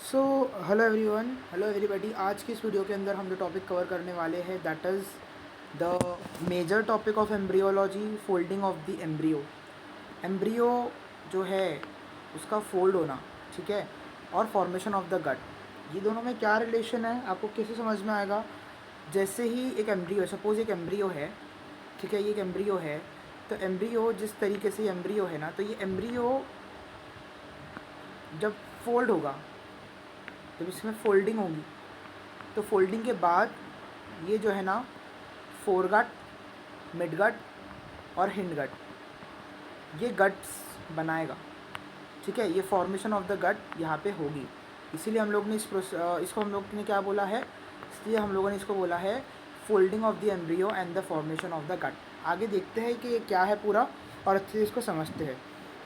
So hello everyone, hello everybody. आज की इस वीडियो के अंदर हम जो टॉपिक कवर करने वाले हैं that is the major topic of embryology, folding of the embryo. Embryo जो है उसका फोल्ड होना, ठीक है, और फॉर्मेशन ऑफ द गट, ये दोनों में क्या रिलेशन है आपको कैसे समझ में आएगा। जैसे ही एक एम्ब्रियो, सपोज एक एम्ब्रियो है, ठीक है, ये एक एम्ब्रियो है, तो एम्ब्रियो जिस तरीके से एम्ब्रियो है ना, तो ये एम्ब्रियो जब फोल्ड होगा, जब इसमें फोल्डिंग होगी, तो फोल्डिंग के बाद ये जो है ना फोरगट, मिडगट और हिंडगट, ये गट्स बनाएगा, ठीक है। ये फॉर्मेशन ऑफ द गट यहाँ पे होगी। इसीलिए हम लोग ने इसको हम लोग ने क्या बोला है, इसलिए हम लोगों ने इसको बोला है folding of the embryo and the formation of the gut. आगे देखते हैं कि ये क्या है पूरा, और अच्छे से इसको समझते हैं।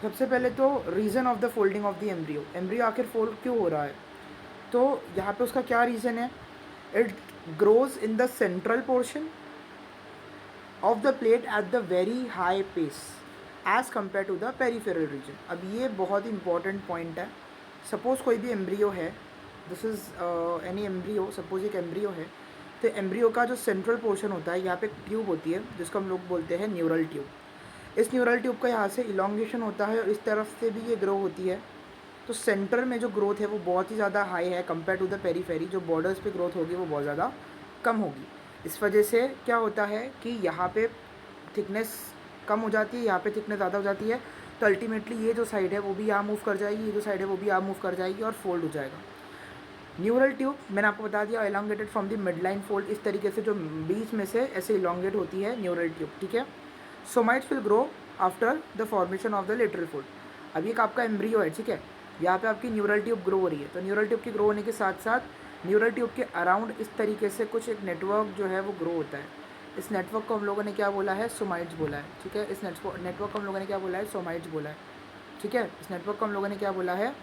सबसे पहले तो reason of the folding of the embryo, embryo आखिर फोल्ड क्यों हो रहा है, तो यहाँ पे उसका क्या रीज़न है। It grows in the central portion of the plate at the very high pace as compare to the peripheral region. अब ये बहुत ही इंपॉर्टेंट पॉइंट है। सपोज़ कोई भी एम्ब्रियो है, this is any embryo, suppose एक एम्ब्रियो है, तो एम्ब्रियो का जो सेंट्रल पोर्शन होता है, यहाँ पे एक ट्यूब होती है जिसको हम लोग बोलते हैं न्यूरल ट्यूब। इस न्यूरल ट्यूब का यहाँ से इलोंगेशन होता है और इस तरफ से भी ये ग्रो होती है। तो सेंटर में जो ग्रोथ है वो बहुत ही ज़्यादा हाई है कंपेयर टू द पेरीफेरी। जो बॉर्डर्स पे ग्रोथ होगी वो बहुत ज़्यादा कम होगी। इस वजह से क्या होता है कि यहाँ पे थिकनेस कम हो जाती है, यहाँ पे थिकनेस ज़्यादा हो जाती है। तो अल्टीमेटली ये जो साइड है वो भी यहाँ मूव कर जाएगी, ये जो साइड है वो भी यहाँ मूव कर जाएगी और फोल्ड हो जाएगा। न्यूरल ट्यूब मैंने आपको बता दिया, elongated from the mid line fold, इस तरीके से जो बीच में से ऐसे इलोंगेट होती है न्यूरल ट्यूब, ठीक है। Somites will grow after the formation of the lateral fold. अब ये आपका एम्ब्रियो है, ठीक है, यहाँ पे आपकी न्यूरल ट्यूब ग्रो हो रही है। तो न्यूरल ट्यूब की ग्रो होने के साथ साथ न्यूरल ट्यूब के अराउंड इस तरीके से कुछ एक नेटवर्क जो है वो ग्रो होता है। इस नेटवर्क को हम लोगों ने क्या बोला है, सोमाइट्स बोला है, ठीक है। इस नेटवर्क को हम लोगों ने क्या बोला है, सोमाइट्स बोला है, ठीक है। इस नेटवर्क को हम लोगों ने क्या बोला है,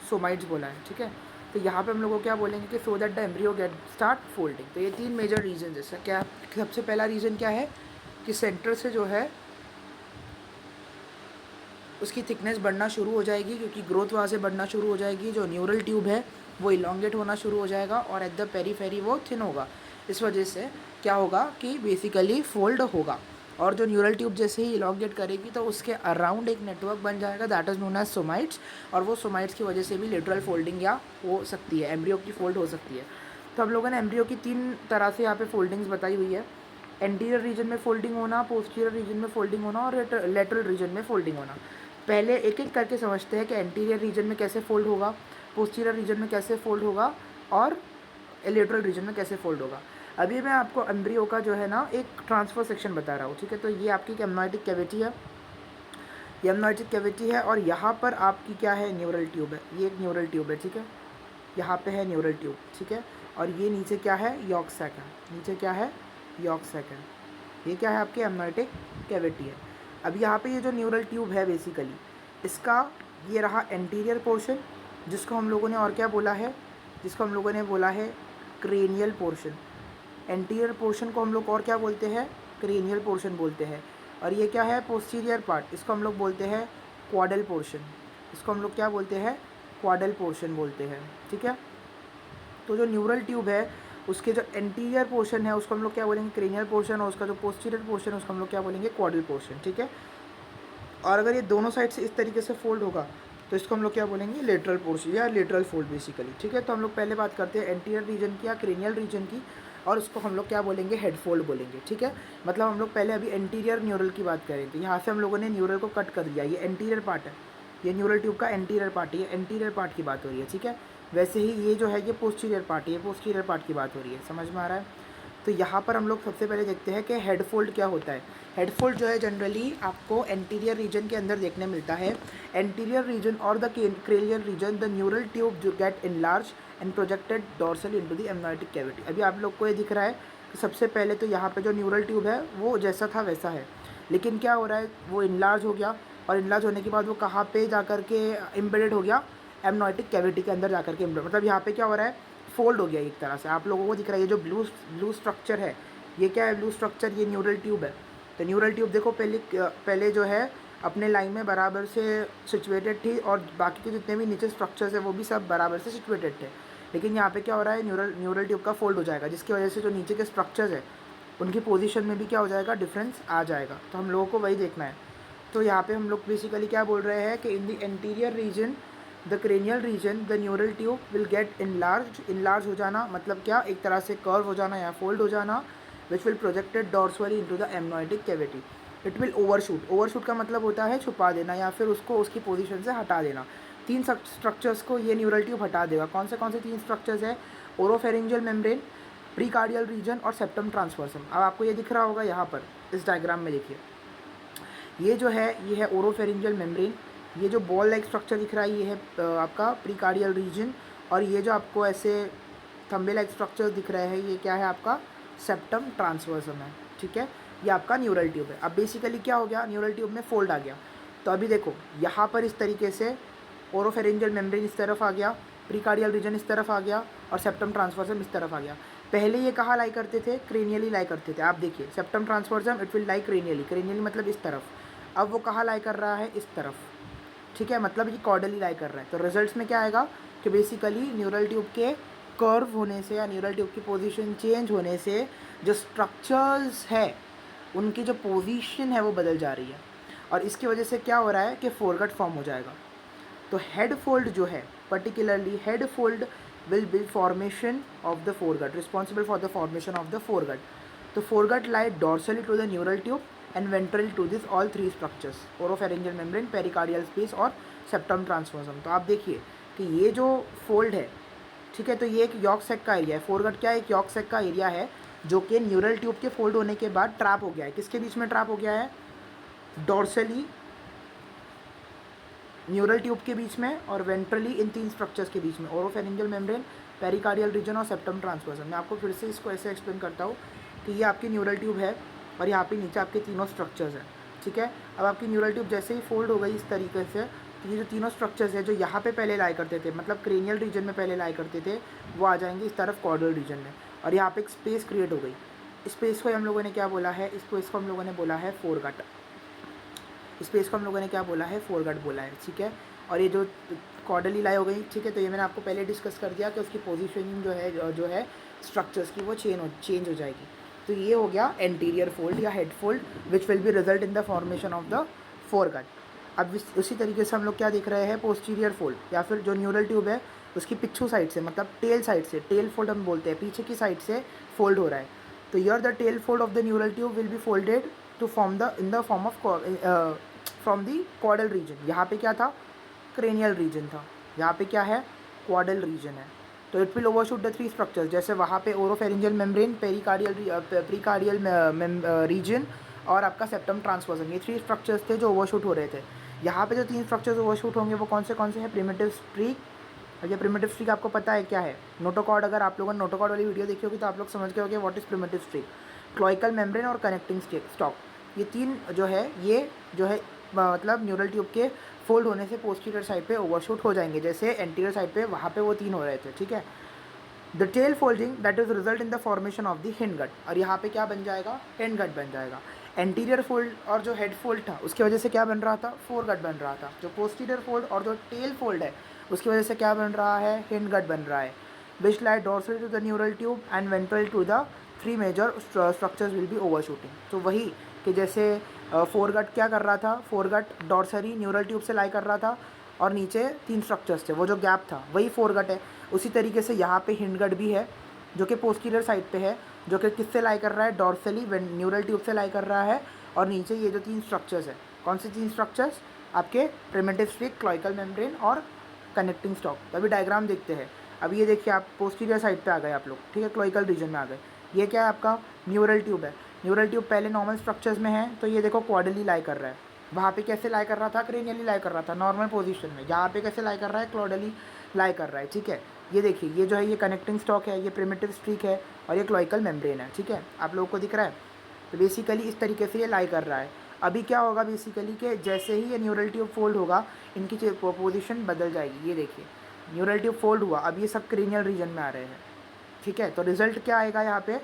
सोमाइट्स बोला है, ठीक है। तो यहाँ पे हम लोग को क्या बोलेंगे कि so that the embryo get start folding. तो ये तीन मेजर रीजन जैसा क्या, सबसे पहला रीज़न क्या है कि सेंटर से जो है उसकी थिकनेस बढ़ना शुरू हो जाएगी, क्योंकि ग्रोथ वहाँ से बढ़ना शुरू हो जाएगी। जो न्यूरल ट्यूब है वो इलोंगेट होना शुरू हो जाएगा और एट द पेरीफेरी वो थिन होगा। इस वजह से क्या होगा कि बेसिकली फोल्ड होगा। और जो न्यूरल ट्यूब जैसे ही इलोंगेट करेगी तो उसके अराउंड एक नेटवर्क बन जाएगा, that is known as somites. और वो सोमाइट्स की वजह से भी लेटरल फोल्डिंग या हो सकती है, एम्ब्रियो की फोल्ड हो सकती है। तो हम लोगों ने एम्ब्रियो की तीन तरह से यहाँ पे फोल्डिंग्स बताई हुई है। एंटीरियर रीजन में फोल्डिंग होना, पोस्टीरियर रीजन में फोल्डिंग होना और लेटरल रीजन में फोल्डिंग होना। पहले एक एक करके समझते हैं कि एंटीरियर रीजन में कैसे फोल्ड होगा, पोस्टीरियर रीजन में कैसे फोल्ड होगा और लेटरल रीजन में कैसे फोल्ड होगा। अभी मैं आपको एम्ब्रियो का जो है ना एक ट्रांसफर सेक्शन बता रहा हूँ, ठीक है। तो ये आपकी एमनाइटिक कैविटी है, ये एमनाइटिक कैविटी है और यहाँ पर आपकी क्या है, न्यूरल ट्यूब है। ये एक न्यूरल ट्यूब है, ठीक है, यहाँ पे है न्यूरल ट्यूब, ठीक है। और ये नीचे क्या है, यॉर्क सैक है, नीचे क्या है, यॉर्क सैक है। ये क्या है, आपकी एमनाइटिक कैविटी है। अब यहाँ पे ये जो न्यूरल ट्यूब है बेसिकली इसका ये रहा एंटीरियर पोर्शन, जिसको हम लोगों ने और क्या बोला है, जिसको हम लोगों ने बोला है क्रेनियल पोर्शन। एंटीरियर पोर्शन को हम लोग और क्या बोलते हैं, क्रेनियल पोर्शन बोलते हैं। और ये क्या है, पोस्टीरियर पार्ट, इसको हम लोग बोलते हैं क्वाडल पोर्शन। इसको हम लोग क्या बोलते हैं, क्वाडल पोर्शन बोलते हैं, ठीक है। तो जो न्यूरल ट्यूब है उसके जो एंटीरियर पोर्शन है उसको हम लोग क्या बोलेंगे, क्रेनियल पोर्शन, और उसका जो पोस्टीरियर पोर्शन है उसको हम लोग क्या बोलेंगे, क्वाडल पोर्शन, ठीक है। और अगर ये दोनों साइड से इस तरीके से फोल्ड होगा तो इसको हम लोग क्या बोलेंगे, लेटरल पोर्शन या लेटरल फोल्ड बेसिकली, ठीक है। तो हम लोग पहले बात करते हैं एंटीरियर रीजन की या क्रेनियल रीजन की, और उसको हम लोग क्या बोलेंगे, हेड फोल्ड बोलेंगे, ठीक है। मतलब हम लोग पहले अभी एंटीरियर न्यूरल की बात करें तो यहाँ से हम लोगों ने न्यूरल को कट कर दिया, ये एंटीरियर पार्ट है, ये न्यूरल ट्यूब का एंटीरियर पार्ट है, ये एंटीरियर पार्ट की बात हो रही है, ठीक है। वैसे ही ये जो है ये पोस्टीरियर पार्ट है, ये पोस्टीरियर पार्ट की बात हो रही है, समझ में आ रहा है। तो यहाँ पर हम लोग सबसे पहले देखते हैं कि हेड फोल्ड क्या होता है। हेड फोल्ड जो है जनरली आपको एंटीरियर रीजन के अंदर देखने मिलता है। एंटीरियर रीजन और the cranial region, the neural tube जो get enlarge and projected dorsal into the amniotic cavity. अभी आप लोग को ये दिख रहा है कि सबसे पहले तो यहाँ पे जो न्यूरल ट्यूब है वो जैसा था वैसा है, लेकिन क्या हो रहा है, वो इनलार्ज हो गया और इनलार्ज होने के बाद वो कहाँ पे जा कर के एम्बेडेड हो गया, एमनाइटिक कैविटी के अंदर जा कर के मतलब यहाँ पे क्या हो रहा है, फोल्ड हो गया एक तरह से। आप लोगों को दिख रहा है ये जो ब्लू ब्लू स्ट्रक्चर है, ये क्या है, ब्लू स्ट्रक्चर, ये न्यूरल ट्यूब है। तो न्यूरल ट्यूब देखो पहले जो है अपने लाइन में बराबर से सिचुएटेड थी और बाकी के जितने भी नीचे स्ट्रक्चर्स है वो भी सब बराबर से सिचुएटेड थे। लेकिन यहाँ पे क्या हो रहा है, न्यूरल ट्यूब का फोल्ड हो जाएगा, जिसकी वजह से जो नीचे के स्ट्रक्चर्स है उनकी पोजीशन में भी क्या हो जाएगा, डिफरेंस आ जाएगा। तो हम लोगों को वही देखना है। तो यहाँ पे हम लोग बेसिकली क्या बोल रहे हैं कि in the anterior region the cranial region the neural tube will get enlarge हो जाना, मतलब क्या, एक तरह से कर्व हो जाना या फोल्ड हो जाना, which will projected dorsally into the amniotic cavity. It will overshoot का मतलब होता है छुपा देना या फिर उसको उसकी पोजीशन से हटा देना। तीन स्ट्रक्चर्स को ये न्यूरल ट्यूब हटा देगा। कौन से तीन स्ट्रक्चर्स है, ओरोफेरिंजियल मेम्ब्रेन, प्रीकार्डियल रीजन और सेप्टम ट्रांसवर्सम। अब आपको ये दिख रहा होगा यहाँ पर इस डायग्राम में, देखिए ये जो है ये है ओरोफेरिंजियल मेम्ब्रेन, ये जो बॉल लाइक स्ट्रक्चर दिख रहा है ये है आपका प्रीकार्डियल रीजन, और ये जो आपको ऐसे थंबे लाइक स्ट्रक्चर दिख रहे हैं ये क्या है, आपका सेप्टम ट्रांसवर्सम है। ठीक है, ये आपका न्यूरल ट्यूब है। अब बेसिकली क्या हो गया, न्यूरल ट्यूब में फोल्ड आ गया। तो अभी देखो यहाँ पर इस तरीके से ओरोफेरिंजियल मेम्ब्रेन इस तरफ आ गया, प्रीकार्डियल रीजन इस तरफ आ गया और सेप्टम ट्रांसवर्सम इस तरफ आ गया। पहले ये कहाँ लाई करते थे, क्रेनियली लाई करते थे। आप देखिए septum transversum it will lie cranially मतलब इस तरफ। अब वो कहाँ लाई कर रहा है, इस तरफ। ठीक है, मतलब ये कॉर्डली लाई कर रहा है। तो रिजल्ट्स में क्या आएगा कि बेसिकली न्यूरल ट्यूब के कर्व होने से या न्यूरल ट्यूब की पोजीशन चेंज होने से जो स्ट्रक्चर्स है उनकी जो पोजीशन है वो बदल जा रही है, और इसकी वजह से क्या हो रहा है कि फोरगट फॉर्म हो जाएगा। तो हेड फोल्ड जो है, particularly head fold will be formation of the foregut, responsible for the formation of the foregut. तो foregut lie dorsally to the neural tube and ventrally to this all three structures, oropharyngeal membrane, pericardial space और septum transversum. तो आप देखिए कि ये जो fold है, ठीक है, तो ये एक यॉर्क सैक का एरिया है। फोरगट क्या है, एक यॉर्क सैक का एरिया है जो कि न्यूरल ट्यूब के फोल्ड होने के बाद ट्रैप हो गया है। किसके बीच में ट्रैप हो गया है, डॉर्सली न्यूरल ट्यूब के बीच में और वेंट्रली इन तीन स्ट्रक्चर्स के बीच में, ओरोफेरिंजियल मेम्ब्रेन, पेरिकार्डियल रीजन और सेप्टम ट्रांसवर्सम। मैं आपको फिर से इसको ऐसे एक्सप्लेन करता हूँ कि ये आपकी न्यूरल ट्यूब है और यहाँ पे नीचे आपके तीनों स्ट्रक्चर्स हैं। ठीक है, अब आपकी न्यूरल ट्यूब जैसे ही फोल्ड हो गई इस तरीके से, तो ये जो तीनों स्ट्रक्चर्स है जो यहाँ पे पहले लाई करते थे, मतलब क्रेनियल रीजन में पहले लाई करते थे, वो आ जाएंगे इस तरफ कॉर्डल रीजन में, और यहाँ पे एक स्पेस क्रिएट हो गई। स्पेस को हम लोगों ने क्या बोला है, इसको हम लोगों ने बोला है फोरगट। स्पेस को हम लोगों ने क्या बोला है, फोरगट बोला है। ठीक है, और ये जो कॉर्डली लाई हो गई, ठीक है, तो ये मैंने आपको पहले डिस्कस कर दिया कि उसकी पोजीशनिंग जो है स्ट्रक्चर्स की वो चेंज हो जाएगी। तो ये हो गया एंटीरियर फोल्ड या head fold which will be result in the formation of the foregut. अब उसी तरीके से हम लोग क्या देख रहे हैं, पोस्टीरियर फोल्ड या फिर जो न्यूरल ट्यूब है उसकी पिछू साइड से, मतलब टेल साइड से, टेल फोल्ड हम बोलते हैं, पीछे की साइड से फोल्ड हो रहा है। तो यर the tail fold of the neural tube will be folded to form the in the form of from the caudal region. यहाँ पे क्या था, क्रेनियल रीजन था, यहाँ पे क्या है, क्वाडल रीजन है। तो it will overshoot the three structures, जैसे वहाँ पे ओरोफेरिंजियल मेम्ब्रेन, प्रीकार्डियल रीजन और आपका सेप्टम ट्रांसवर्सम, ये थ्री स्ट्रक्चर्स थे जो ओवरशूट हो रहे थे। यहाँ पे जो तीन स्ट्रक्चर्स ओवरशूट होंगे वो कौन से हैं, प्रिमिटिव स्ट्रीक। और ये प्रिमिटिव स्ट्रीक आपको पता है क्या है, नोटोकॉर्ड। अगर आप लोगों ने नोटोकॉर्ड वाली वीडियो देखी होगी तो आप लोग समझ गए होंगे what is primitive streak. Cloacal membrane और कनेक्टिंग स्टॉक, ये तीन जो है मतलब न्यूरल ट्यूब के फोल्ड होने से पोस्टीरियर साइड पे ओवरशूट हो जाएंगे, जैसे एंटीरियर साइड पे वहाँ पे वो तीन हो रहे थे। ठीक है, the tail folding that is result in the formation of the hindgut, और यहाँ पे क्या बन जाएगा, हिंडगट बन जाएगा। एंटीरियर फोल्ड और जो हेड फोल्ड था उसकी वजह से क्या बन रहा था, फोरगट बन रहा था। जो पोस्टीरियर फोल्ड और जो टेल फोल्ड है उसकी वजह से क्या बन रहा है, हिंडगट बन रहा है। Which lie dorsal to the neural tube and ventral to the three major structures will be overshooting. तो वही कि जैसे फोरगट क्या कर रहा था, फोरगट डॉर्सरी न्यूरल ट्यूब से लाई कर रहा था और नीचे तीन स्ट्रक्चर्स थे, वो जो गैप था वही फोरगट है। उसी तरीके से यहाँ पे हिंडगट भी है जो कि पोस्टीरियर साइड पे है, जो कि किससे लाई कर रहा है, डॉर्सली न्यूरल ट्यूब से लाई कर रहा है। और नीचे ये जो तीन स्ट्रक्चर्स है, कौन से तीन स्ट्रक्चर्स, आपके प्रिमिटिव स्ट्रीक, क्लोइकल मेम्ब्रेन और कनेक्टिंग स्टॉक। तो अभी डायग्राम देखते हैं। अब ये देखिए आप पोस्टीरियर साइड पे आ गए आप लोग, ठीक है, क्लोइकल रीजन में आ गए। ये क्या है, आपका न्यूरल ट्यूब है। न्यूरल ट्यूब पहले नॉर्मल स्ट्रक्चर्स में है, तो ये देखो क्वाडली लाई कर रहा है। वहाँ पे कैसे लाई कर रहा था, क्रेनियली लाई कर रहा था नॉर्मल पोजीशन में। यहाँ पे कैसे लाई कर रहा है, क्वाडली लाई कर रहा है। ठीक है, ये देखिए ये जो है ये कनेक्टिंग स्टॉक है, ये प्रिमिटिव स्ट्रीक है और ये क्लोइकल मेम्ब्रेन है। ठीक है, आप लोगों को दिख रहा है। तो बेसिकली इस तरीके से ये लाई कर रहा है। अभी क्या होगा बेसिकली कि जैसे ही ये न्यूरल ट्यूब फोल्ड होगा इनकी पोजीशन बदल जाएगी। ये देखिए न्यूरल ट्यूब फोल्ड हुआ, अब ये सब क्रेनियल रीजन में आ रहे हैं। ठीक है, तो रिजल्ट क्या आएगा यहाँ पे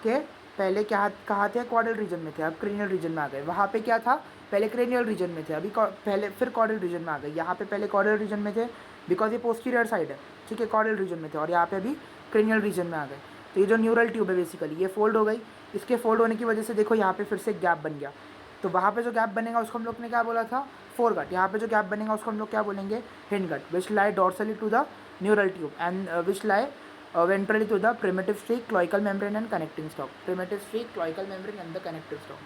कि पहले क्या कहाँ थे, कॉर्डल रीजन में थे, अब क्रेनियल रीजन में आ गए। वहाँ पे क्या था, पहले क्रेनियल रीजन में थे, अभी पहले फिर कॉर्डल रीजन में आ गए। यहाँ पे पहले कॉर्डल रीजन में थे बिकॉज ये पोस्टीरियर साइड है, ठीक है, कॉर्डल रीजन में थे, और यहाँ पे अभी क्रेनियल रीजन में आ गए। तो ये जो न्यूरल ट्यूब है बेसिकली ये फोल्ड हो गई। इसके फोल्ड होने की वजह से देखो यहाँ पे फिर से गैप बन गया। तो वहाँ पे जो गैप बनेगा उसको हम लोग ने क्या बोला था, फोरगट। यहाँ पे जो गैप बनेगा उसको हम लोग क्या बोलेंगे, hindgut, which lie dorsally to the neural tube and which lie ventrally to the primitive streak, cloacal membrane and connecting stalk. Primitive streak, cloacal membrane and the connective stalk।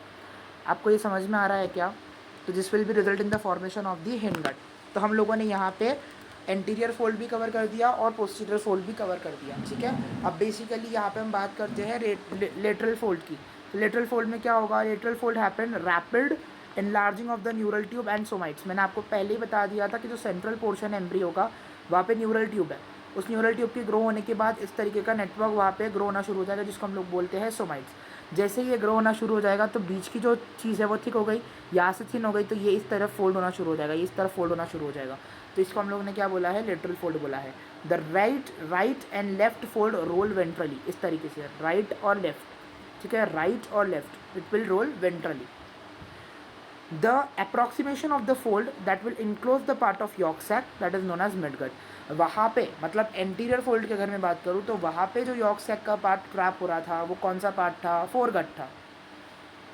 आपको ये समझ में आ रहा है क्या? तो this will be result in the formation of the hindgut. तो हम लोगों ने यहाँ पे एंटीरियर फोल्ड भी कवर कर दिया और पोस्टीरियर फोल्ड भी कवर कर दिया, ठीक है। अब बेसिकली यहाँ पे हम बात करते हैं लेटरल फोल्ड की। तो लेटरल फोल्ड में क्या होगा, lateral fold happen rapid enlarging of the neural tube and somites. मैंने आपको पहले ही बता दिया था कि जो सेंट्रल पोर्शन एम्ब्रियो का वहाँ पे न्यूरल ट्यूब है, उस न्यूरल ट्यूब के ग्रो होने के बाद इस तरीके का नेटवर्क वहाँ पे ग्रो होना शुरू हो जाएगा जिसको हम लोग बोलते हैं सोमाइट्स। जैसे ही ये ग्रो होना शुरू हो जाएगा तो बीच की जो चीज़ है वो थिक हो गई, यहाँ से थिन हो गई, तो ये इस तरफ फोल्ड होना शुरू हो जाएगा, ये इस तरफ फोल्ड होना शुरू हो जाएगा। तो इसको हम लोग ने क्या बोला है, लेटरल फोल्ड बोला है। The right and left fold roll ventrally, इस तरीके से राइट और लेफ्ट, ठीक है, राइट और left it will roll ventrally. The approximation of the fold that will enclose the part of yolk sac that is known as midgut। वहाँ पे मतलब एंटीरियर फोल्ड के अगर मैं बात करूँ तो वहाँ पे जो यॉर्क सैक का पार्ट ट्रैप हो रहा था वो कौन सा पार्ट था, फोरगट था।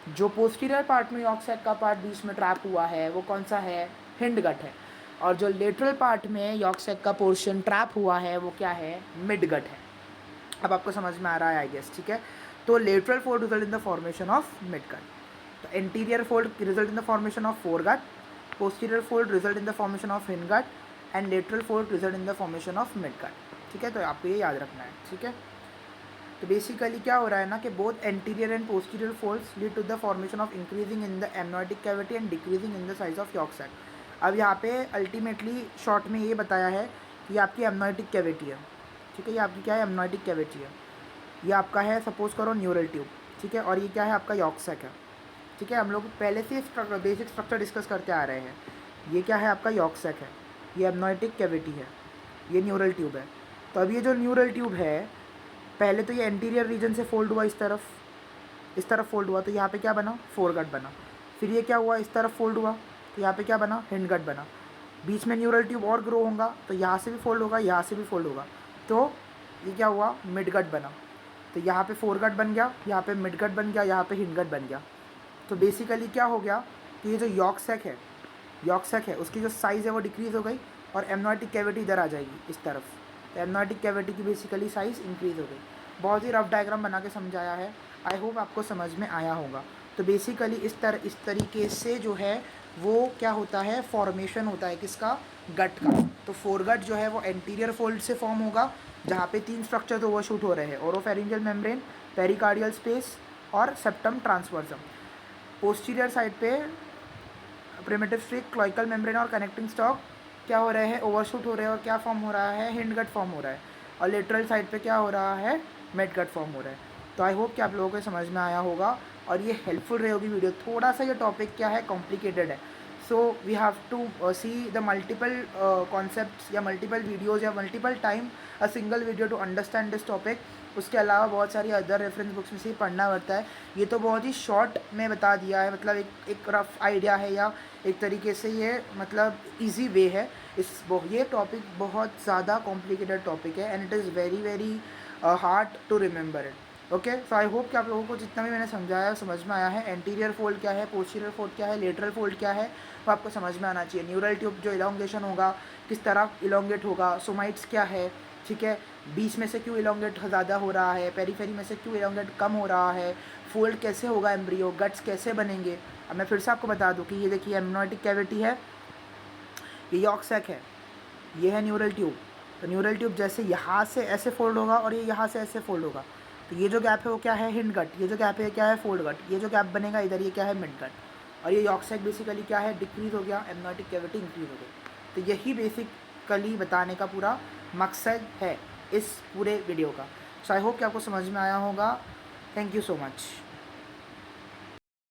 जो पोस्टीरियर पार्ट में यॉर्क सैक का पार्ट बीच में ट्रैप हुआ है वो कौन सा है, हिंडगट है। और जो लेटरल पार्ट में यॉर्क सैक का पोर्शन ट्रैप हुआ है वो क्या है, मिडगट है। अब आपको समझ में आ रहा है आई गेस, ठीक है। तो lateral fold result in the formation of midgut. तो anterior fold result in the formation of foregut, posterior fold result in the formation of hindgut and lateral fold result in the formation of midgut, ठीक है। तो आपको ये याद रखना है, ठीक है। तो बेसिकली क्या हो रहा है ना कि both anterior and posterior folds lead to the formation of increasing in the amniotic cavity and decreasing in the size of yolk sac. अब यहाँ पे अल्टीमेटली शॉर्ट में ये बताया है कि ये आपकी एमनोटिक कैविटी है, ठीक है, ये आपकी क्या है, एमनोटिक कैविटी है। ये आपका है सपोज करो न्यूरल ट्यूब, ठीक है, और ये क्या है आपका यॉर्क सैक है, ठीक है। हम लोग पहले से बेसिक स्ट्रक्चर डिस्कस करते आ रहे हैं। ये क्या है आपका यॉर्क सैक है, ये एमनोटिक कैविटी है, ये न्यूरल ट्यूब है। तो अब ये जो न्यूरल ट्यूब है पहले तो ये एंटीरियर रीजन से फोल्ड हुआ, इस तरफ फोल्ड हुआ, तो यहाँ पे क्या बना, फोरगट बना। फिर ये क्या हुआ, इस तरफ फोल्ड हुआ तो यहाँ पे क्या बना, हिंडगट बना। बीच में न्यूरल ट्यूब और ग्रो होगा तो यहाँ से भी फोल्ड होगा, यहाँ से भी फोल्ड होगा, तो ये क्या हुआ, मिडगट बना। तो यहाँ पे फोरगट बन गया, यहाँ पे मिडगट बन गया, यहाँ पे हिंडगट बन गया। तो बेसिकली क्या हो गया कि ये जो यॉर्क सैक है उसकी जो साइज़ है वो डिक्रीज़ हो गई और एमनोटिक कैविटी इधर आ जाएगी इस तरफ। तो एमनोटिक कैविटी की बेसिकली साइज़ इंक्रीज़ हो गई। बहुत ही रफ डायग्राम बना के समझाया है, आई होप आपको समझ में आया होगा। तो बेसिकली इस तरीके से जो है वो क्या होता है, फॉर्मेशन होता है किसका, गट का। तो फोरगट जो है वो एंटीरियर फोल्ड से फॉर्म होगा जहाँ पे 3 स्ट्रक्चर्स ओवरशूट हो रहे हैं, ओरोफेरिंजियल मेम्ब्रेन, पेरिकार्डियल स्पेस और सेप्टम ट्रांसवर्सम। पोस्टीरियर साइड पे प्रिमिटिव स्ट्रिक, क्लोइकल मेम्ब्रेन और कनेक्टिंग स्टॉक क्या हो रहे हैं, ओवरशूट हो रहे हैं और क्या फॉर्म हो रहा है, हिंडगट फॉर्म हो रहा है। और लेटरल साइड पे क्या हो रहा है, मिडगट फॉर्म हो रहा है। तो आई होप कि आप लोगों को समझ में आया होगा और ये हेल्पफुल रहेगी वीडियो। थोड़ा सा ये टॉपिक क्या है, कॉम्प्लिकेटेड है, so we have to see the multiple concepts या मल्टीपल वीडियोज़ या multiple time a single video to understand this topic. उसके अलावा बहुत सारी अदर रेफरेंस बुक्स में से पढ़ना पड़ता है। ये तो बहुत ही शॉर्ट में बता दिया है, मतलब एक रफ आइडिया है या एक तरीके से ये मतलब इजी वे है। ये टॉपिक बहुत ज़्यादा कॉम्प्लिकेटेड टॉपिक है and it is very hard to remember it. Okay, so I hope कि आप लोगों को जितना भी मैंने समझाया समझ में आया है। एंटीरियर फोल्ड क्या है, पोस्टीरियर फोल्ड क्या है, लेटरल फोल्ड क्या है, वो आपको समझ में आना चाहिए। न्यूरल ट्यूब जो इलोंगेशन होगा किस तरह इलोंगेट होगा, सोमाइट्स क्या है, ठीक है, बीच में से क्यों इलोंगेट ज़्यादा हो रहा है, पेरीफेरी में से क्यों इलोंगेट कम हो रहा है, फोल्ड कैसे होगा एम्ब्रियो, गट्स कैसे बनेंगे। अब मैं फिर से आपको बता दूं कि ये देखिए एमनोटिक कैविटी है, ये यॉर्क सैक है, ये है न्यूरल ट्यूब। तो न्यूरल ट्यूब जैसे यहाँ से ऐसे फोल्ड होगा और ये यहाँ से ऐसे फोल्ड होगा, तो ये जो गैप है वो क्या है, हिंडगट। ये जो गैप है क्या है, फोल्डगट। ये जो गैप बनेगा इधर ये क्या है, मिडगट। और ये यॉर्क सैक बेसिकली क्या है, डिक्रीज़ हो गया, एमनोटिक कैविटी इंक्रीज़ हो गई। तो यही बेसिकली बताने का पूरा मकसद है इस पूरे वीडियो का। सो आई होप कि आपको समझ में आया होगा। Thank you so much.